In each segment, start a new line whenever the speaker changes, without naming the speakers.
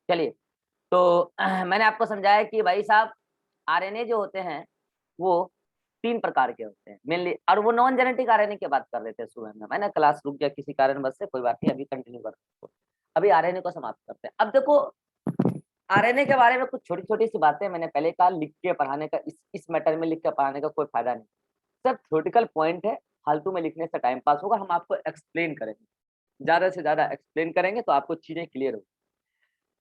चलिए, तो मैंने आपको समझाया कि भाई साहब आरएनए जो होते हैं वो 3 प्रकार के होते हैं मेनली, और वो नॉन जेनेटिक आरएनए की बात कर रहे थे सुबह में। मैंने क्लास रुक गया किसी कारणवश से, कोई बात नहीं, अभी कंटिन्यू करते हैं। अभी आरएनए को समाप्त करते हैं। अब देखो, आरएनए के बारे में कुछ छोटी-छोटी सी बातें मैंने पहले कहा, लिख के पढ़ाने का इस मैटर में लिख के पढ़ाने का कोई फायदा नहीं। सब थ्योरेटिकल पॉइंट है, फालतू में लिखने से टाइम पास होगा, हम आपको एक्सप्लेन करेंगे। ज़्यादा से ज़्यादा एक्सप्लेन करेंगे तो आपको चीज़ें क्लियर होगी।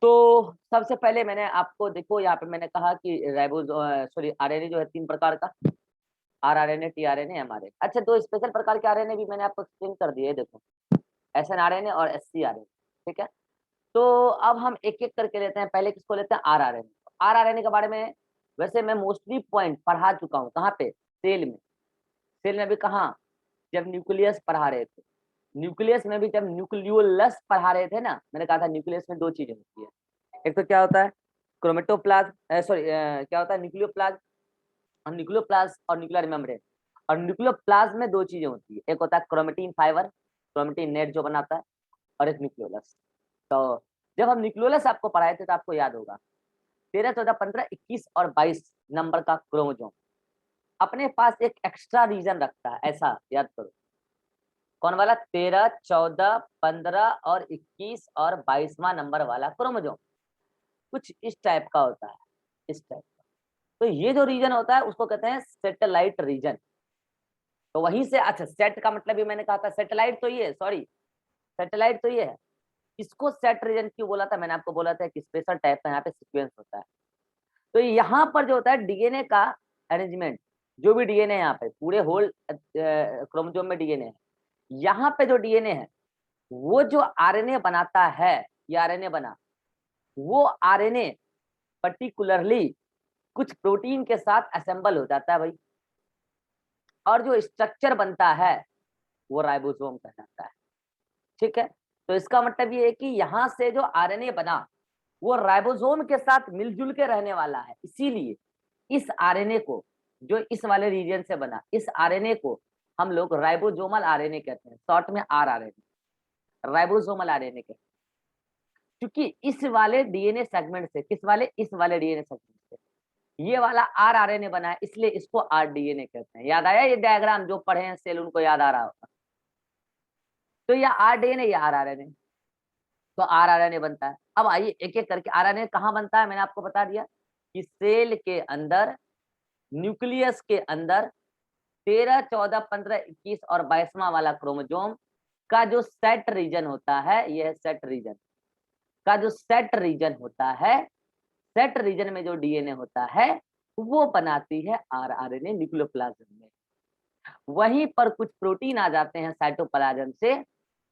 तो सबसे पहले मैंने आपको देखो यहाँ पे मैंने कहा कि सॉरी आरएनए जो है 3 प्रकार का, आरआरएनए, टीआरएनए, एमआरएनए। अच्छा, 2 स्पेशल प्रकार के आरएनए भी मैंने आपको एक्सप्लेन कर दिए, देखो, एसएनआरएनए और एससीआरएनए, ठीक है? तो अब हम एक-एक करके लेते हैं, पहले किसको लेते हैं? आरआरएनए। आरआरएनए के बारे में वैसे मैं मोस्टली पॉइंट पढ़ा चुका हूँ, कहाँ पे? सेल में। सेल में भी कहाँ? जब न्यूक्लियस पढ़ा रहे थे। न्यूक्लियस में भी जब न्यूक्लियोलस पढ़ा रहे थे ना, मैंने कहा था न्यूक्लियस में 2 चीज़ें होती है। एक तो क्या होता है? क्रोमेटोप्लाज़्म, क्या होता है? न्यूक्लियोप्लाज़्म, और न्यूक्लियोप्लास्ट और न्यूक्लियर मेम्ब्रेन। और न्यूक्लियोप्लास्ट में 2 चीजें होती है, एक होता है क्रोमेटिन फाइबर, क्रोमेटिन नेट जो बनाता है, और एक न्यूक्लियोलस। तो जब हम न्यूक्लियोलस आपको पढ़ाए थे तो आपको याद होगा 13, 14, 15, 21 और 22 नंबर का क्रोमोसोम अपने पास एक एक्स्ट्रा रीजन रखता है, ऐसा याद करो। कौन वाला? 13, 14, 15 और 21 और 22वां नंबर वाला क्रोमोसोम कुछ इस टाइप का होता है, इस टाइप का। तो ये जो रीजन होता है उसको कहते हैं सैटेलाइट रीजन। तो वहीं से, अच्छा, सेट का मतलब भी मैंने कहा था, सैटेलाइट तो ये, सॉरी, सैटेलाइट तो ये है। इसको सेट रीजन क्यों बोला था? मैंने आपको बोला था कि स्पेशल टाइप का यहाँ पे सीक्वेंस होता है। तो यहाँ पर जो होता है डीएनए का अरेंजमेंट, जो भी डीएनए यहाँ पे पूरे होल क्रोमोसोम में डीएनए है, यहाँ पे जो डीएनए है वो जो आरएनए बनाता है, ये आरएनए बना, वो आरएनए पर्टिकुलरली कुछ प्रोटीन के साथ असेंबल हो जाता है भाई, और जो स्ट्रक्चर बनता है वो राइबोसोम कहलाता है। ठीक है? तो इसका मतलब ये है कि यहाँ से जो आरएनए बना वो राइबोसोम के साथ मिलजुल के रहने वाला है। इसीलिए इस आरएनए को, जो इस वाले रीजन से बना, इस आरएनए को हम लोग राइबोसोमल आरएनए कहते हैं, शॉर्ट में आरआरएनए, राइबोसोमल आरएनए कहते हैं। क्योंकि इस वाले डीएनए सेगमेंट से, किस वाले? इस वाले डीएनए सेगमेंट से ये वाला आरआरएनए बना है, इसलिए इसको आरडीएनए कहते हैं। याद आया ये डायग्राम? जो पढ़े हैं सेल उनको याद आ रहा होगा। तो ये आरडीएनए, ये आरआरएनए, तो आरआरएनए बनता है। अब आइए एक-एक करके, आरआरएनए कहाँ बनता है? मैंने आपको बता दिया कि सेल के अंदर, न्यूक्लियस के अंदर 13, 14, 15, 21 और 22वां वाला क्रोमोसोम का जो सेट रीजन होता है, ये है सेट रीजन का जो सेट रीजन होता है, सेट रीजन में जो डीएनए होता है वो बनाती है आरआरएनए न्यूक्लियोप्लाज्म में। वहीं पर कुछ प्रोटीन आ जाते हैं साइटोप्लाज्म से,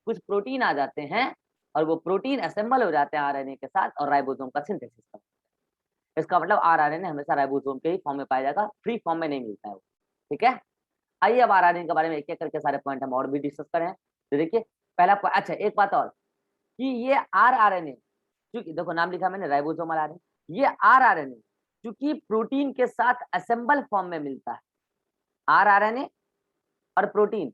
कुछ प्रोटीन आ जाते हैं और वो प्रोटीन असेंबल हो जाते हैं आरएनए के साथ और राइबोसोम का सिंथेसिस करते हैं। इसका मतलब आरआरएनए हमेशा राइबोसोम के ही फॉर्म में पाया जाएगा, फ्री फॉर्म में नहीं मिलता है वो। ठीक है? आइए अब आरआरएनए के बारे में एक-एक करके सारे पॉइंट हम और भी डिस्कस करें। तो देखिए, पहला अच्छा, एक बात और कि ये आरआरएनए, क्योंकि देखो नाम लिखा मैंने राइबोसोमल आरएनए, ये आरआरएनए क्योंकि प्रोटीन के साथ असेंबल फॉर्म में मिलता है, आरआरएनए और प्रोटीन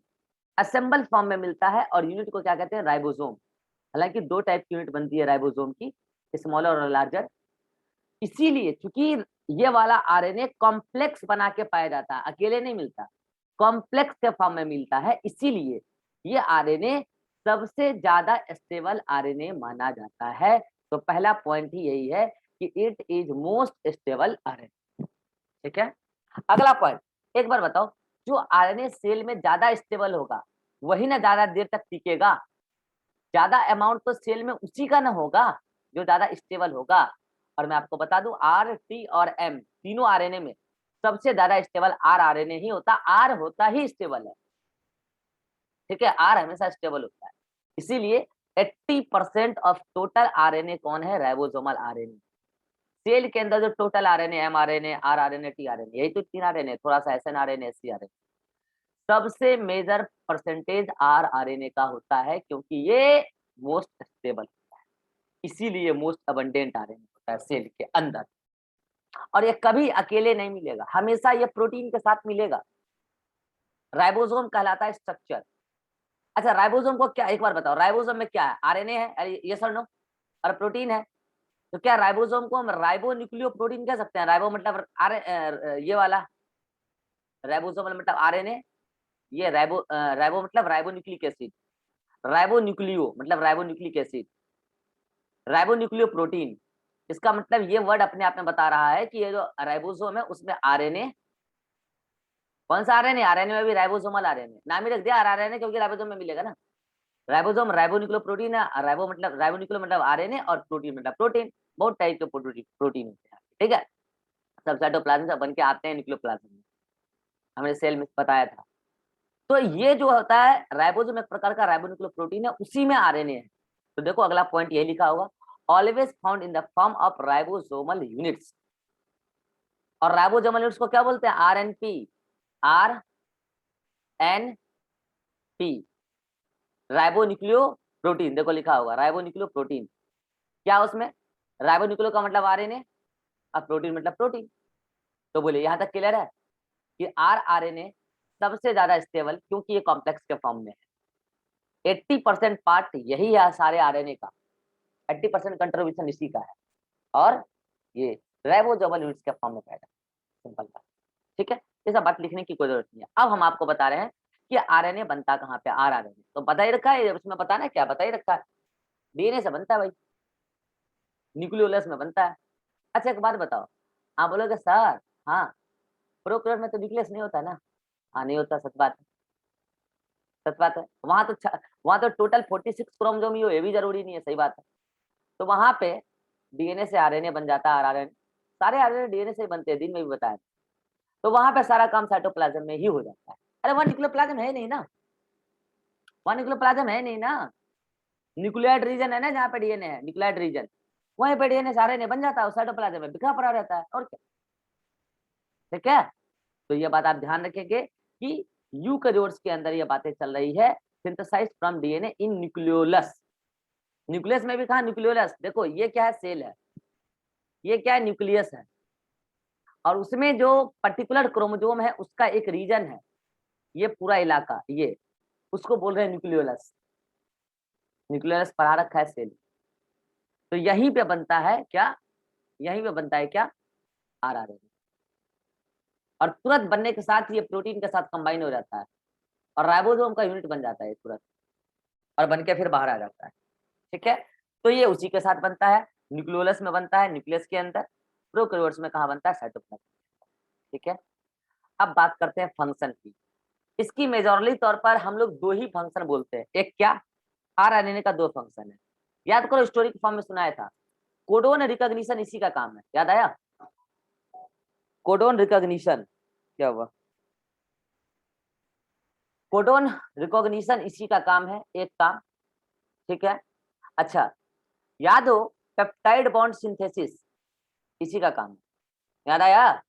असेंबल फॉर्म में मिलता है, और यूनिट को क्या कहते हैं? राइबोसोम। हालांकि 2 टाइप की यूनिट बनती है राइबोसोम की, स्मॉलर और लार्जर। इसीलिए चूंकि ये वाला आरएनए कॉम्प्लेक्स बना के पाया जाता है, अकेले नहीं मिलता, कॉम्प्लेक्स के फॉर्म में मिलता है, इसीलिए ये आरएनए सबसे ज्यादा स्टेबल आरएनए माना जाता है। तो पहला पॉइंट ही यही है कि it is most stable RNA. ठीक है? अगला पॉइंट, एक बार बताओ, जो आरएनए सेल में ज्यादा स्टेबल होगा वही ना ज्यादा देर तक टिकेगा। ज्यादा अमाउंट तो सेल में उसी का ना होगा जो ज्यादा स्टेबल होगा। और मैं आपको बता दूं, आर, टी और एम तीनों आरएनए में सबसे ज्यादा स्टेबल आरआरएनए ही होता, आर होता ही स्टेबल है। ठीक है? आर हमेशा स्टेबल होता है। इसीलिए 80% ऑफ टोटल आरएनए कौन है? Ribosomal RNA. सेल के अंदर जो total RNA, mRNA, rRNA, tRNA, यही तो 3 आरएनए, थोड़ा सा एसएनआरएनए, एससीआरएनए, सबसे मेजर परसेंटेज आरआरएनए का होता है, क्योंकि ये मोस्ट स्टेबल होता है। इसीलिए मोस्ट अबंडेंट आरएनए होता है सेल के अंदर। और ये कभी अकेले नहीं मिलेगा, हमेशा ये प्रोटीन के साथ मिलेगा। राइबोसोम कहलाता है स्ट्रक्चर। अच्छा, राइबोसोम को क्या, एक बार बताओ, राइबोसोम में क्या है? आरएनए है, यस और नो? और प्रोटीन है। तो क्या राइबोसोम को हम राइबो न्यूक्लियो प्रोटीन कह सकते हैं? राइबो मतलब ये वाला, राइबोसोम मतलब आरएनए, ये राइबो मतलब ribo nucleic acid, ribo nucleo मतलब ribo nucleic acid, ribo nucleo protein. इसका मतलब ये वर्ड अपने आप में बता रहा है कि ये जो राइबोसोम है उसमें आरएनए, कौन सा आरएनए? आरएनए में भी राइबोसोमल आरएनए, नाम ही रख दिया आरएनए क्योंकि राइबोसोम में मिलेगा ना। राइबोसोम राइबो न्यूक्लियो प्रोटीन है, राइबो मतलब राइबो न्यूक्लियो मतलब आरएनए, और प्रोटीन मतलब प्रोटीन। बहुत टाइप के प्रोटीन होते हैं, ठीक है। सब साइटोप्लाज्म से बन के आते हैं न्यूक्लियोप्लाज्म में, हमने सेल में बताया था। तो ये जो होता है राइबोसोम एक प्रकार का राइबोन्यूक्लियो प्रोटीन है, उसी में आरएनए है। तो देखो अगला पॉइंट यही लिखा होगा, always found in the form of ribosomal units. और राइबोसोमल यूनिट्स को क्या बोलते हैं? RNP, RNP, ribonucleo protein. देखो लिखा होगा राइबोन्यूक्लियो प्रोटीन। क्या उसमें? राइबोन्यूक्लियो का मतलब आरएनए और प्रोटीन मतलब प्रोटीन। तो बोले यहाँ तक क्लियर है कि आरएनए सबसे ज्यादा स्टेबल, क्योंकि ये कॉम्प्लेक्स के फॉर्म में है। 80% पार्ट यही है सारे आरएनए का, 80% कंट्रीब्यूशन इसी का है, और ये राइबोसोमल यूनिट्स के फॉर्म में पैदा, सिंपल बात, ठीक है। ये सब बात लिखने की कोई जरूरत नहीं है। अब हम आपको बता रहे हैं कि आरएनए बनता कहाँ पे, आरएनए तो बता ही रखा है, उसमें बताना है क्या, बता ही रखा है, डीएनए से बनता है भाई, न्यूक्लियोलस में बनता है। अच्छा एक बात बताओ, आप बोलोगे सर, हाँ प्रोकैरियोट में तो न्यूक्लियस नहीं होता ना? हाँ नहीं होता, सच बात है, सच बात है। वहां तो टोटल 46 क्रोमोसोम ही हो, ये भी जरूरी नहीं है, सही बात है। तो वहां पे डीएनए से आरएनए बन जाता है, आरएनए सारे आरएनए डीएनए से ही बनते हैं, दिन में भी बताया। तो वहां पे सारा काम साइटोप्लाज्म में ही हो जाता है। अरे वहां न्यूक्लियोप्लाज्म है नहीं ना, वहां न्यूक्लियोप्लाज्म है नहीं ना, न्यूक्लियोइड रीजन है ना जहाँ पे डीएनए है, न्यूक्लियोइड रीजन, वहीं पे डीएनए से आरएनए बन जाता है, साइटोप्लाज्म में बिखरा पड़ा रहता है, और क्या, ठीक है। तो ये बात आप ध्यान रखेंगे कि यूकेरियोट्स के अंदर ये बातें चल रही है, synthesised from DNA in nucleolus. Nucleus में भी कहा न्यूक्लियोलस, देखो ये क्या है, सेल है, ये क्या है, न्यूक्लियस है, और उसमें जो पर्टिकुलर क्रोमोसोम है उसका एक रीजन है, ये पूरा इलाका, ये उसको बोल रहे हैं न्यूक्लियोलस। न्यूक्लियोलस पढ़ा रखा है सेल। तो यहीं पे बनता है क्या, यहीं पे बनता है क्या, आरआरएनए, और तुरंत बनने के साथ ये प्रोटीन के साथ कंबाइन हो जाता है, और राइबोसोम का यूनिट बन जाता है तुरंत, और बन के फिर बाहर आ जाता है, ठीक है। तो ये उसी के साथ बनता है, न्यूक्लियोलस में बनता है, न्यूक्लियस के अंदर। प्रोकैरियोट्स में कहाँ बनता है? साइटोप्लाज्म, ठीक है। अब बात करते हैं फंक्शन की। इसकी मेजॉरली तौर पर हम लोग दो ही फंक्शन बोलते हैं, एक क्या, आरएनए का दो फंक्शन है। याद करो स्टोरी के फॉर्म में सुनाया था, कोडोन रिकॉग्निशन इसी का काम है, याद आया? कोडोन रिकॉग्निशन क्या हुआ, कोडोन रिकॉग्निशन इसी का काम है, एक काम, ठीक है। अच्छा याद हो, पेप्टाइड बॉन्ड सिंथेसिस इसी का काम है, याद आया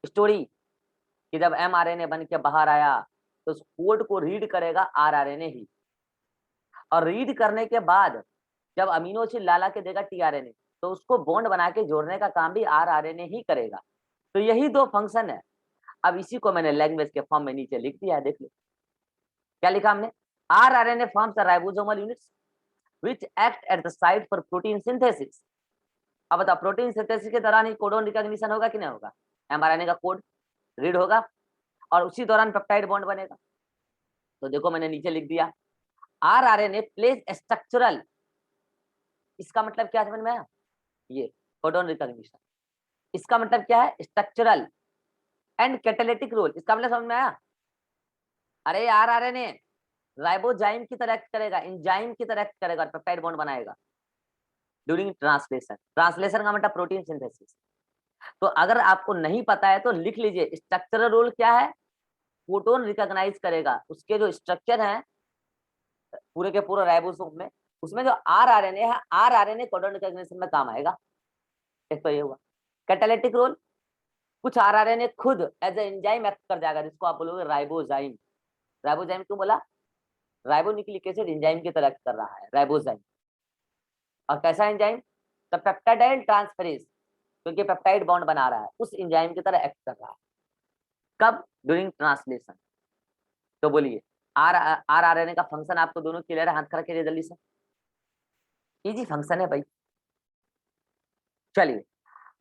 स्टोरी, कि जब एमआरएनए बन के बाहर आया तो उस कोड को रीड करेगा आरआरएनए ही, और रीड करने के बाद जब अमीनो एसिड ला के देगा टीआरएनए, तो उसको बॉन्ड बना के जोड़ने का काम भी आरआरएनए ही करेगा। तो यही दो फंक्शन है। अब इसी को मैंने लैंग्वेज के फॉर्म में नीचे लिख दिया है, देख लो क्या लिखा हमने, rRNA forms the ribosomal units which act at the site for protein synthesis. अब बताओ प्रोटीन सिंथेसिस के दौरान ही कोडोन रिकॉग्निशन होगा कि नहीं होगा, एमआरएनए का कोड रीड होगा, और उसी दौरान पेप्टाइड बॉन्ड बनेगा। तो देखो मैंने नीचे लिख दिया, आरआरएनए प्लेस स्ट्रक्चरल, इसका मतलब क्या समझ में आया, ये कोडोन रिकॉग्निशन, इसका मतलब क्या है, स्ट्रक्चरल एंड कैटालिटिक रोल, इसका मतलब समझ में आया। अरे आरआरएनए राइबोजाइम की तरह एक्ट करेगा, एंजाइम की तरह एक्ट करेगा, और पेप्टाइड बॉन्ड बनाएगा ड्यूरिंग ट्रांसलेशन। ट्रांसलेशन का मतलब प्रोटीन सिंथेसिस। तो अगर आपको नहीं पता है तो लिख लीजिए, स्ट्रक्चरल रोल क्या है, कोडोन रिकॉग्नाइज करेगा, उसके जो स्ट्रक्चर है पूरे के पूरे राइबोसोम में, उसमें जो आरआरएनए है, आरआरएनए कोडोन रिकॉग्निशन में काम आएगा। एक तो ये हुआ कैटालिटिक रोल, कुछ आरआरएनए खुद एज ए एंजाइम एक्ट कर जाएगा, जिसको आप बोलोगे राइबोजाइम। राइबोजाइम क्यों बोला, राइबोन्यूक्लिक एसिड एंजाइम की तरह एक्ट कर रहा है राइबोजाइम। और कैसा एंजाइम, द पेप्टाइड ट्रांसफेरेज, क्योंकि पेप्टाइड बॉन्ड बना रहा है, उस एंजाइम की तरह एक्ट कर रहा है। कब, ड्यूरिंग ट्रांसलेशन। तो बोलिए आरआरएनए का फंक्शन आपको दोनों क्लियर है, हाथ खड़ा कीजिए जल्दी से, इजी फंक्शन है भाई। चलिए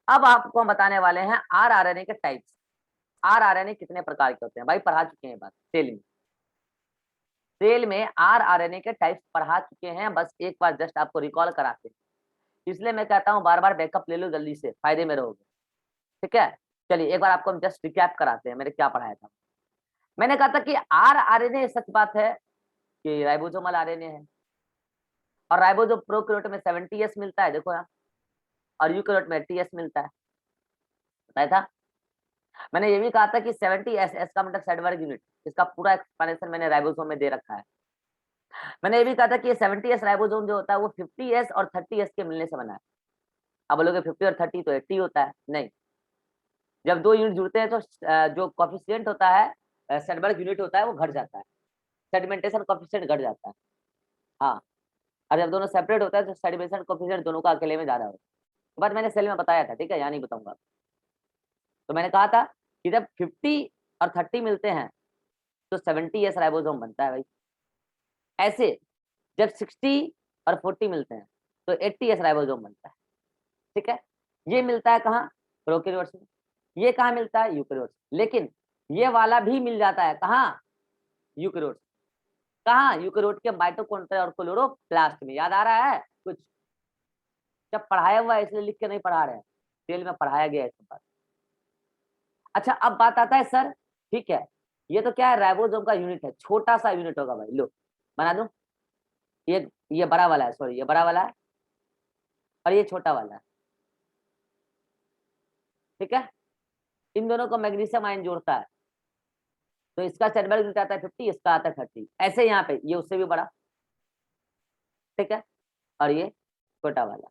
अब आपको हम बताने वाले हैं आरआरएनए के टाइप्स। आरआरएनए कितने प्रकार के होते हैं भाई, पढ़ा चुके हैं बात सेल में आरआरएनए के टाइप्स पढ़ा चुके हैं, बस एक बार जस्ट आपको रिकॉल कराते हैं, इसलिए मैं कहता हूँ बार बार बैकअप ले लो, जल्दी से फायदे में रहोगे। ठीक है, चलिए एक बार आपको हम जस्ट रिकैप कराते हैं मैंने क्या पढ़ाया था। मैंने कहा था कि आरआरएनए सच बात है कि राइबोसोमल आरएनए है, और राइबोसोम प्रोकैरियोट में 70S मिलता है, देखो यहाँ, और यूकैरियोट में 80S मिलता है, बताया था। मैंने ये भी कहा था कि 70S, एस का मतलब सेडवर्ग यूनिट, इसका पूरा एक्सप्लेनेशन मैंने राइबोसोम में दे रखा है। मैंने ये भी कहा था कि 70S राइबोसोम जो होता है वो 50S और 30S के मिलने से बना है। अब बोलोगे 50 और 30 तो 80 होता है, नहीं, जब दो यूनिट जुड़ते हैं तो जो कॉफिशिएंट होता है, सेडबर्ग यूनिट होता है, वो घट जाता है, सेडिमेंटेशन कॉफिशिएंट घट जाता है। हाँ, और जब दोनों सेपरेट होता है तो सेडिमेंटेशन कॉफिशिएंट दोनों का अकेले में ज्यादा होता है। तो बात मैंने सेल में बताया था, ठीक है, यहाँ नहीं बताऊंगा। तो मैंने कहा था कि जब 50 और 30 मिलते हैं तो 70S राइबोसोम बनता है भाई। ऐसे जब 60 और 40 मिलते हैं तो 80S राइबोसोम बनता है। ठीक है, ये मिलता है कहाँ, प्रोकैरियोट्स में, ये कहाँ मिलता है, यूकैरियोट्स। लेकिन ये वाला भी मिल जाता है कहाँ, यूकैरियोट्स। कहाँ, यूकैरियोट के माइटोकॉन्ड्रिया और क्लोरोप्लास्ट में। याद आ रहा है कुछ, जब पढ़ाया हुआ है इसलिए लिख के नहीं पढ़ा रहे हैं, तेल में पढ़ाया गया है सब बात। अच्छा अब बात आता है सर, ठीक है, ये तो क्या है, राइबोसोम का यूनिट है, छोटा सा यूनिट होगा भाई, लो बना दूं, ये बड़ा वाला है, सॉरी ये बड़ा वाला है और ये छोटा वाला है। ठीक है, इन दोनों को मैग्नीशियम आयन जोड़ता है, तो इसका सेडबर्ग यूनिट आता है 50, इसका आता है 30। ऐसे यहाँ पे ये उससे भी बड़ा, ठीक है, और ये छोटा वाला।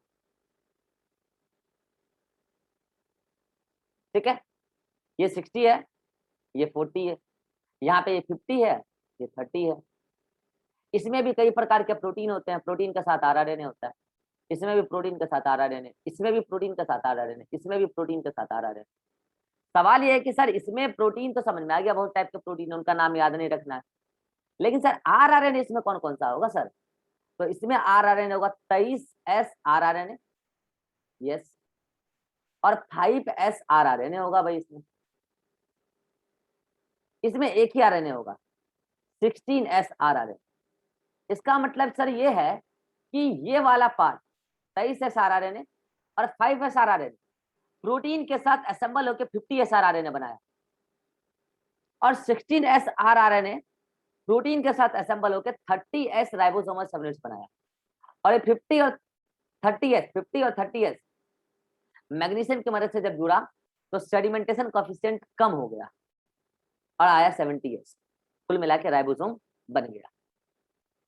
ठीक है, ये 60 है, ये 40 है, यहाँ पे ये 50 है, ये 30 है। इसमें भी कई प्रकार के प्रोटीन होते हैं, प्रोटीन के साथ आरआरएनए होता है, इसमें भी प्रोटीन के साथ आरआरएनए, इसमें भी प्रोटीन के साथ आरआरएनए, इसमें भी प्रोटीन के साथ आरआरएनए। सवाल ये है कि सर इसमें प्रोटीन तो समझ में आ गया, बहुत टाइप के प्रोटीन, उनका नाम याद नहीं रखना है, लेकिन सर आरआरएनए इसमें कौन कौन सा होगा सर? तो इसमें आरआरएनए होगा 23S आरआरएनए, यस, और 5S आरआरएनए होगा भाई इसमें। इसमें एक ही आरएनए होगा, 16S आरआरएनए। इसका मतलब सर ये है कि ये वाला पार्ट 23S आरआरएनए और 5S आरआरएनए प्रोटीन के साथ असेंबल होकर 50S आरआरएनए बनाया, और 16S आरआरएनए प्रोटीन के साथ असेंबल होकर 30S राइबोसोमल सबयूनिट्स बनाया। और ये 50 और 30S मैग्नीशियम की मदद से जब जुड़ा तो सेडिमेंटेशन कोएफिशिएंट कम हो गया और आया 70S, कुल मिला के राइबोसोम बन गया।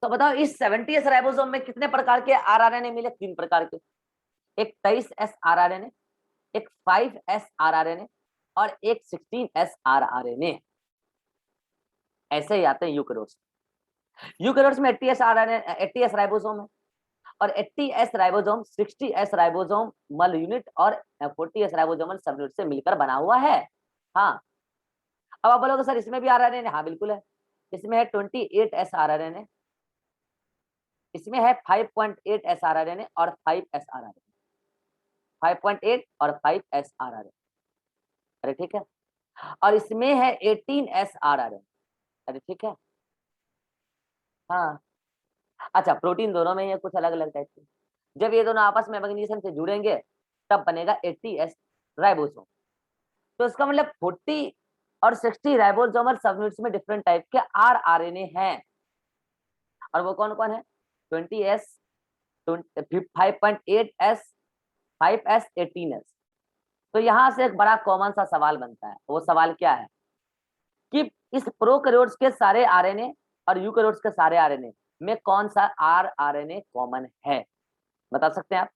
तो बताओ इस 70S राइबोसोम में कितने प्रकार के आरआरएनए मिले? 3 प्रकार के, एक 23S आरआरएनए, एक 5S आरआरएनए और एक 16S आरआरएनए। ऐसे ही आते हैं यूकैरियोट्स। यूकैरियोट्स में 80S आरआरएनए, 80S राइबोसोम है, और 80S राइबोसोम 60S राइबोसोम मल यूनिट और 40S राइबोसोमल सब यूनिट से मिलकर बना हुआ है। हाँ, अब आप बोलोगे सर इसमें भी आरआरएनए, हाँ बिल्कुल है, इसमें है 28S आरआरएनए, इसमें है 5.8S आरआरएनए और 5S आरआरएनए, 5.8 और 5S आरआरएनए, अरे ठीक है, और इसमें है 18S आरआरएनए, अरे ठीक है। हाँ, अच्छा प्रोटीन दोनों में ही है, कुछ अलग अलग टाइप के। जब ये दोनों आपस में मैग्नीशियम से जुड़ेंगे तब बनेगा 80S राइबोसोम। तो इसका मतलब 40 और 60 राइबोसोमल सबयूनिट्स में डिफरेंट टाइप के आरआरएनए हैं, और वो कौन कौन है? 20S, 5.8S, 5S, 18S। तो यहां से एक बड़ा कॉमन सा सवाल बनता है, वो सवाल क्या है कि इस प्रोकैरियोट्स के सारे आरएनए और यूकैरियोट्स के सारे आरएनए में कौन सा आरआरएनए कॉमन है? बता सकते हैं आप?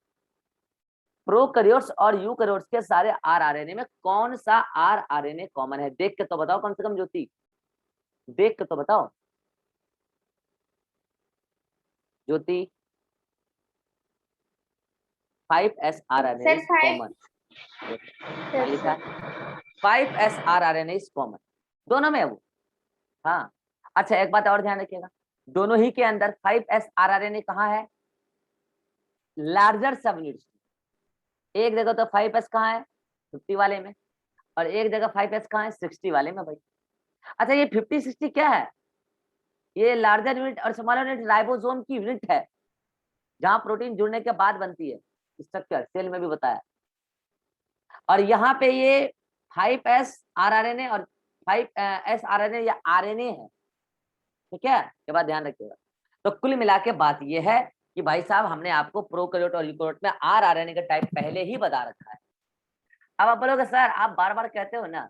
प्रोकैरियोट्स और यूकैरियोट्स के सारे आरआरएनए में कौन सा आरआरएनए कॉमन है? देख के तो बताओ कम से कम ज्योति, देख के तो बताओ ज्योति। 5S आरआरएनए इज कॉमन, क्या लिखा है? 5S आरआरएनए इज कॉमन, दोनों में है वो। हाँ, अच्छा एक बात और ध्यान रखिएगा, दोनों ही के अंदर 5S आरआरएनए कहाँ है? लार्जर सबयूनिट्स, एक जगह तो 5s कहाँ है, 50 वाले में, और एक जगह 5s कहाँ है, 60 वाले में भाई। अच्छा ये 50-60 क्या है, ये लार्जर यूनिट और स्मॉलर यूनिट राइबोसोम की यूनिट है, जहां प्रोटीन जुड़ने के बाद बनती है स्ट्रक्चर, सेल में भी बताया। और यहाँ पे ये 5s आरआरएनए और 5s आरएनए या आरएनए है, ठीक है, ये बात ध्यान रखिएगा। तो कुल मिला के बात ये है कि भाई साहब हमने आपको प्रोकैरियोट और यूकैरियोट में आरआरएनए का टाइप पहले ही बता रखा है। अब आप बोलोगे सर आप बार बार कहते हो ना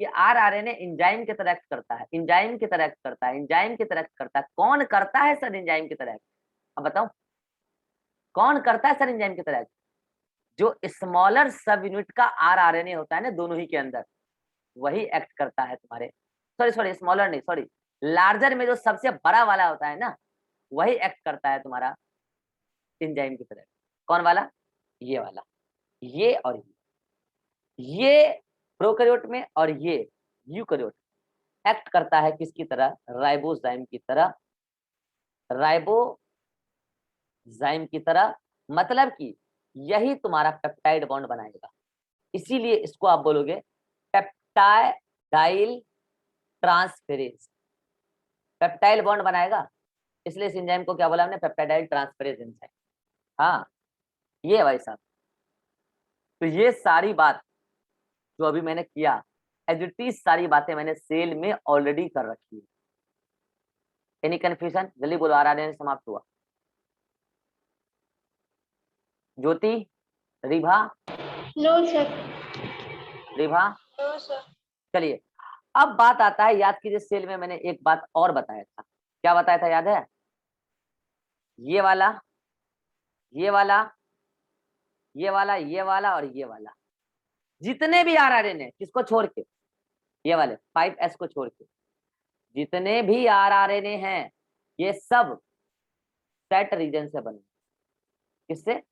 कि आरआरएनए एंजाइम की तरह एक्ट करता है, एंजाइम की तरह एक्ट करता है, एंजाइम की तरह एक्ट करता है, कौन करता है सर एंजाइम की तरह एक्ट? अब बताओ कौन करता है सर एंजाइम की तरह एक्ट? जो स्मॉलर सब यूनिट का आरआरएनए होता है ना दोनों ही के अंदर, वही एक्ट करता है तुम्हारे, सॉरी सॉरी स्मॉलर नहीं सॉरी, लार्जर में जो सबसे बड़ा वाला होता है ना, वही एक्ट करता है तुम्हारा एंजाइम की तरह। कौन वाला? ये वाला, ये और ये प्रोकैरियोट में, और ये यूकैरियोट एक्ट करता है किसकी तरह? राइबोजाइम की तरह, राइबोजाइम की तरह, मतलब कि यही तुम्हारा पेप्टाइड बॉन्ड बनाएगा। इसीलिए इसको आप बोलोगे पेप्टाइडाइल ट्रांसफेरेज, पेप्टाइल बॉन्ड बनाएगा, इसलिए इस एंजाइम को क्या बोला हमने? पेप्टाइडाइल ट्रांसफेरेज एंजाइम। हाँ ये है भाई साहब। तो ये सारी बात जो अभी मैंने किया, एज इट इज सारी बातें मैंने सेल में ऑलरेडी कर रखी है। Any confusion? जल्दी बोलो, आरआरएनए समाप्त हुआ। Jyoti, Ribha,
no sir.
Ribha,
no sir.
चलिए अब बात आता है, याद कीजिए सेल में मैंने एक बात और बताया था, क्या बताया था याद है? ये वाला, ये वाला, ये वाला, ये वाला और ये वाला, जितने भी आरआरएनए किसको छोड़ के, ये वाले 5s को छोड़ के जितने भी आरआरएनए हैं, ये सब सेट रीजन से बने। किससे?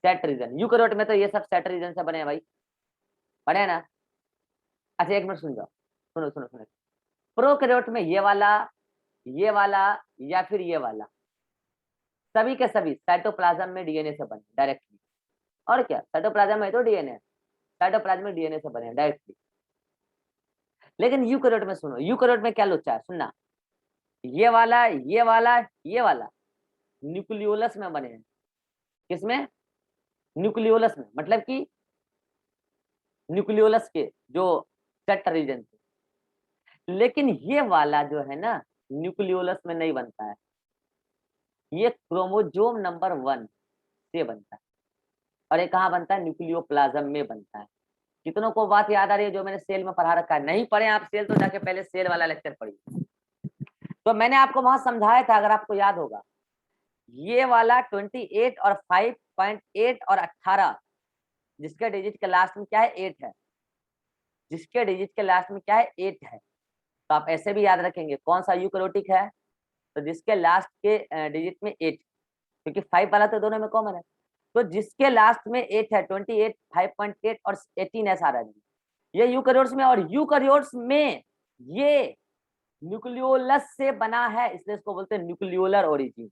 Set reason. यूकैरियोट में तो ये सब सेट रीजन से बने हैं भाई, बने हैं ना? अच्छा एक मिनट सुन जाओ, सुनो सुनो सुनो। प्रोकैरियोट में ये वाला, ये वाला या फिर ये वाला, सभी के सभी साइटोप्लाज्म में डीएनए से बने डायरेक्टली। और क्या, साइटोप्लाज्म में तो डीएनए है, साइटोप्लाज्म में डीएनए से बने डायरेक्टली। लेकिन यूकैरियोट में सुनो, यूकैरियोट में क्या लोचा है, सुनना, ये वाला, ये वाला, ये वाला न्यूक्लियोलस में बने हैं। किसमें? न्यूक्लियोलस में, मतलब कि न्यूक्लियोलस के जो सेट रीजन थे। लेकिन ये वाला जो है ना, न्यूक्लियोलस में नहीं बनता है, ये क्रोमोजोम नंबर 1 से बनता है। और ये कहाँ बनता है? न्यूक्लियोप्लाज्म में बनता है। कितनों को बात याद आ रही है जो मैंने सेल में पढ़ा रखा है? नहीं पढ़े आप सेल तो जाके पहले सेल वाला लेक्चर पढ़िए। तो मैंने आपको वहां समझाया था, अगर आपको याद होगा, ये वाला 28 और 5.8 और 18, जिसके डिजिट के लास्ट में क्या है? 8 है, जिसके डिजिट के लास्ट में क्या है? 8 है। तो आप ऐसे भी याद रखेंगे कौन सा यूकैरियोटिक है, तो जिसके लास्ट के डिजिट में 8, क्योंकि 5 वाला तो दोनों में कॉमन है। तो जिसके लास्ट में 8 है, 28, 5.8 और 18 ऐसा रहा, ये यूकैरियोट्स में। और यूकैरियोट्स में ये न्यूक्लियोलस से बना है, इसलिए इसको बोलते हैं nucleolar origin,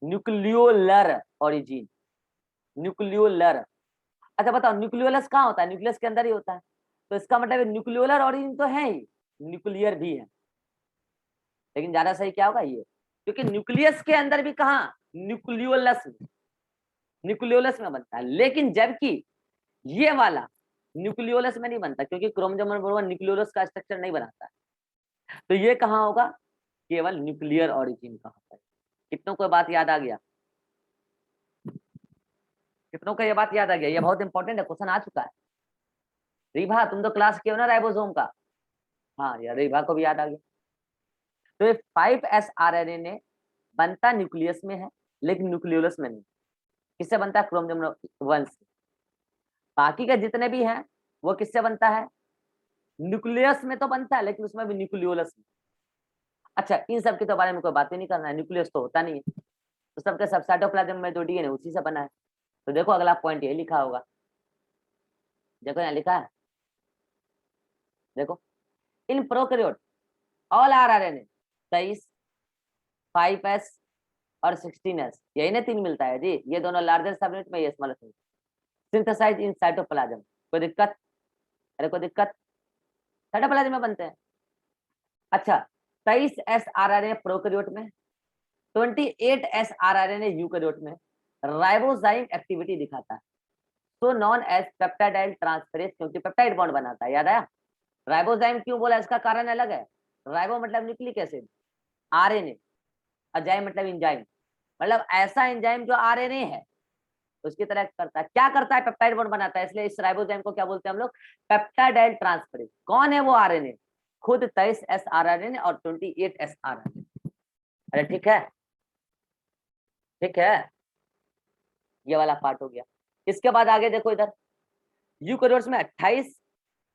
nucleolar origin, nucleolar. अच्छा बताओ न्यूक्लियोलस कहाँ होता है? न्यूक्लियस के अंदर ही होता है। तो इसका मतलब न्यूक्लियोलर ओरिजिन तो है ही, न्यूक्लियर भी है, लेकिन ज्यादा सही क्या होगा ये, क्योंकि न्यूक्लियस के अंदर भी कहाँ? न्यूक्लियोलस में, न्यूक्लियोलस में बनता है। लेकिन जबकि ये वाला न्यूक्लियोलस में नहीं बनता, क्योंकि क्रोमोसोम नंबर 1 न्यूक्लियोलस का स्ट्रक्चर नहीं बनाता है। तो ये कहाँ होगा? केवल न्यूक्लियर ओरिजिन का होता है। कितनों को बात याद आ गया? कितनों को ये बात याद आ गया? ये बहुत इंपॉर्टेंट है, क्वेश्चन आ चुका है। रिभा तुम तो क्लास किए हो ना राइबोसोम का? हाँ यार रिभा को भी याद आ गया। तो ये 5s आरएनए बनता न्यूक्लियस में है, लेकिन न्यूक्लियोलस में नहीं। किससे बनता है? क्रोमोसोम 1 से। बाकी के जितने भी हैं वो किससे बनता है? न्यूक्लियस में तो बनता है, लेकिन उसमें भी न्यूक्लियोलस में। अच्छा इन सब के तो बारे में कोई बात ही नहीं करना है, न्यूक्लियस तो होता नहीं है, तो सबके सब साइटोप्लाज्म में जो डीएनए उसी से बना है। तो देखो अगला पॉइंट ये लिखा होगा, देखो यहाँ लिखा है, देखो in prokaryote all rRNA 23, 5s और 16s, यही ना 3 मिलता है जी, ये दोनों लार्जर सबयूनिट में, ये smaller subunit. Synthesise in cytoplasm. कोई दिक्कत? अरे कोई दिक्कत? साइटोप्लाज्म में बनते हैं। अच्छा, 23 S R R A prokaryote में, 28 S R R N A eukaryote में राइबोजाइम एक्टिविटी दिखाता है, तो नॉन एज पेप्टाइडाइल ट्रांसफरेज, क्योंकि पेप्टाइड बॉन्ड बनाता है। याद आया? राइबोजाइम क्यों बोला, इसका कारण अलग है। राइबो मतलब न्यूक्लिक एसिड, आरएनए, अजाइम मतलब एंजाइम, मतलब ऐसा एंजाइम जो आरएनए है उसकी तरह करता है। क्या करता है? पेप्टाइड बॉन्ड बनाता है, इसलिए इस राइबोजाइम को क्या बोलते हैं हम लोग? पेप्टाइडाइल ट्रांसफरेज। कौन है वो? आरएनए, खुद 23 एस आर आर एन और 28 एस आर आर एन। अरे ठीक है, ठीक है, ये वाला पार्ट हो गया। इसके बाद आगे देखो इधर, यूकैरियोट्स में 28,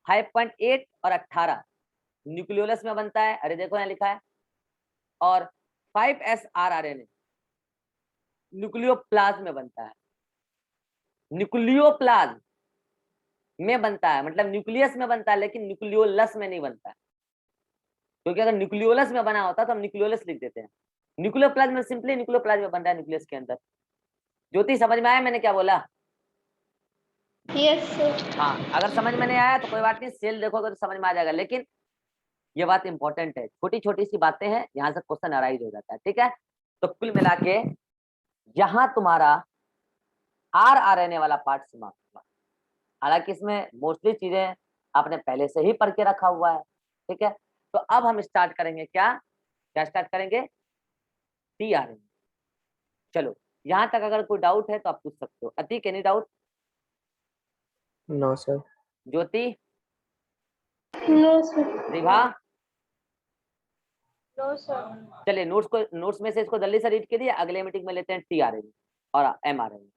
5.8 और 18 न्यूक्लियोलस में बनता है। अरे देखो यहाँ लिखा है। और 5 S R R N nucleoplasm में बनता है। न्यूक्लियोप्लाज्म में बनता है, मतलब न्यूक्लियस में बनता है, लेकिन न्यूक्लियोलस में नहीं बनता है, क्योंकि अगर न्यूक्लियोलस में बना होता तो हम न्यूक्लियोलस लिख देते हैं। न्यूक्लियोप्लाज्म में सिंपली न्यूक्लियोप्लाज्म में बन रहा है, न्यूक्लियस के अंदर। ज्योति समझ में आया मैंने क्या बोला?
Yes sir.
हाँ, अगर समझ में नहीं आया तो कोई बात नहीं, सेल देखोगे तो समझ में आ जाएगा, लेकिन ये बात इंपॉर्टेंट है, छोटी छोटी सी बातें हैं, यहाँ से क्वेश्चन अराइज हो जाता है। ठीक है, तो कुल मिला के यहाँ तुम्हारा आर आर एन ए वाला पार्ट समाप्त हुआ। हालांकि इसमें मोस्टली चीजें आपने पहले से ही पढ़ के रखा हुआ है। ठीक है, तो अब हम स्टार्ट करेंगे, क्या क्या स्टार्ट करेंगे? T R N. चलो, यहाँ तक अगर कोई डाउट है तो आप पूछ सकते हो। Atiq, any doubt?
No sir.
Jyoti?
No sir.
Ribha?
No sir.
चलिए, नोट्स में से इसको जल्दी से रीड करिए, अगले मीटिंग में लेते हैं टी आर एन और एम आर एन।